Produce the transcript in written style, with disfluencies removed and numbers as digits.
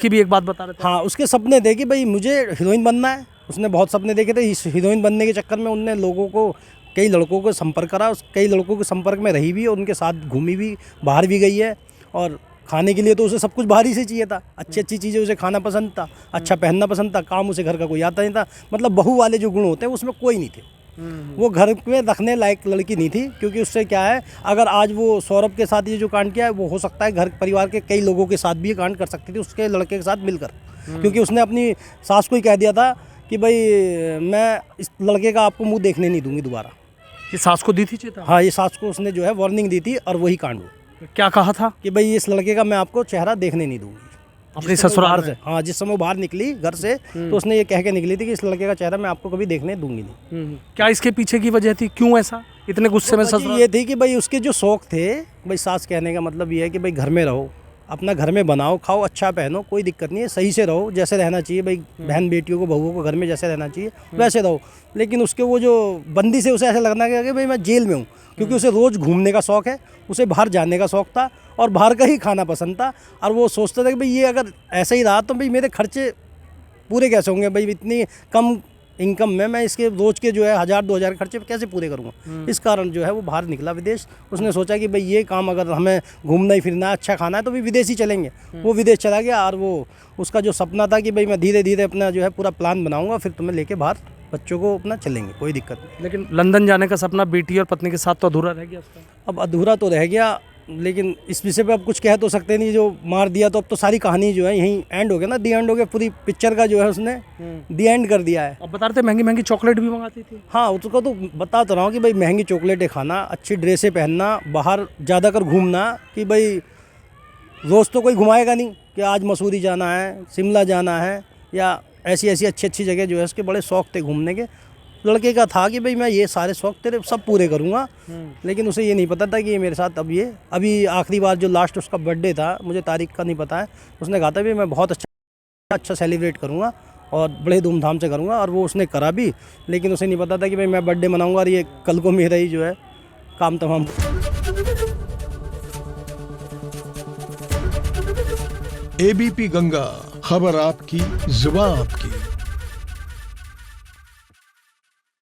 की भी एक बात बता रहे थे। हाँ, उसके सपने थे कि भाई मुझे हीरोइन बनना है। उसने बहुत सपने देखे थे। इस हीरोइन बनने के चक्कर में उनने लोगों को, कई लड़कों को संपर्क करा, कई लड़कों के संपर्क में रही भी और उनके साथ घूमी भी, बाहर भी गई है। और खाने के लिए तो उसे सब कुछ बाहर ही से चाहिए था। अच्छी अच्छी चीज़ें उसे खाना पसंद था, अच्छा पहनना पसंद था, काम उसे घर का कोई आता नहीं था। मतलब बहू वाले जो गुण होते हैं उसमें कोई नहीं थे। वो घर में रखने लायक लड़की नहीं थी, क्योंकि उससे क्या है, अगर आज वो सौरभ के साथ ये जो कांड किया है, वो हो सकता है घर परिवार के कई लोगों के साथ भी ये कांड कर सकती थी, उसके लड़के के साथ मिलकर। क्योंकि उसने अपनी सास को ही कह दिया था कि भाई मैं इस लड़के का आपको मुंह देखने नहीं दूंगी दोबारा। ये सास को दी थी चेतावनी? हाँ, ये सास को उसने जो है वार्निंग दी थी और वही कांड हुआ। क्या कहा था? कि भाई इस लड़के का मैं आपको चेहरा देखने नहीं दूंगी। अपने ससुराल से, हाँ, जिस समय वो बाहर निकली घर से, तो उसने ये कह के निकली थी कि इस लड़के का चेहरा मैं आपको कभी देखने दूंगी नहीं। क्या इसके पीछे की वजह थी, क्यों ऐसा इतने गुस्से में ससुराल? ये थी कि भाई उसके जो शौक थे, भाई सास कहने का मतलब ये है कि भाई घर में रहो, अपना घर में बनाओ, खाओ, अच्छा पहनो, कोई दिक्कत नहीं है, सही से रहो, जैसे रहना चाहिए भाई बहन बेटियों को, बहुओं को घर में जैसे रहना चाहिए वैसे रहो। लेकिन उसके वो जो बंदी से उसे ऐसा लगना कि भाई मैं जेल में हूँ, क्योंकि उसे रोज़ घूमने का शौक़ है, उसे बाहर जाने का शौक़ था और बाहर का ही खाना पसंद था। और वो सोचता था कि भाई ये अगर ऐसा ही रहा तो भाई मेरे खर्चे पूरे कैसे होंगे, भाई इतनी कम इनकम में मैं इसके रोज के जो है 1000-2000 खर्चे कैसे पूरे करूँगा। इस कारण जो है वो बाहर निकला विदेश। उसने सोचा कि भाई ये काम अगर हमें घूमना ही फिरना है, अच्छा खाना है, तो भी विदेश ही चलेंगे। वो विदेश चला गया और वो उसका जो सपना था कि भाई मैं धीरे धीरे अपना जो है पूरा प्लान बनाऊंगा, फिर तुम्हें लेके बाहर बच्चों को अपना चलेंगे, कोई दिक्कत नहीं। लेकिन लंदन जाने का सपना बेटी और पत्नी के साथ तो अधूरा रह गया उसका। अब अधूरा तो रह गया, लेकिन इस विषय पे अब कुछ कह तो सकते नहीं। जो मार दिया तो अब तो सारी कहानी जो है यहीं एंड हो गया ना, दी एंड हो गया। पूरी पिक्चर का जो है उसने दी एंड कर दिया है। अब बता रहे थे महंगी महंगी चॉकलेट भी मंगाती थी। हाँ, उसको तो बता तो रहा हूँ कि भाई महंगी चॉकलेटें खाना, अच्छी ड्रेसें पहनना, बाहर ज़्यादातर घूमना, कि भाई रोज़ तो कोई घुमाएगा नहीं कि आज मसूरी जाना है, शिमला जाना है, या ऐसी ऐसी अच्छी अच्छी जगह जो है उसके बड़े शौक़ थे घूमने के। लड़के का था कि भाई मैं ये सारे शौक़ तेरे सब पूरे करूँगा। लेकिन उसे ये नहीं पता था कि ये मेरे साथ अब ये अभी आखिरी बार जो लास्ट उसका बर्थडे था, मुझे तारीख का नहीं पता है, उसने कहा था भी मैं बहुत अच्छा सेलिब्रेट करूँगा और बड़े धूमधाम से करूँगा, और वो उसने करा भी। लेकिन उसे नहीं पता था कि भाई मैं बर्थडे मनाऊँगा और ये कल को मेरा ही जो है काम तमाम। एबीपी गंगा, खबर आपकी, जुबान आपकी।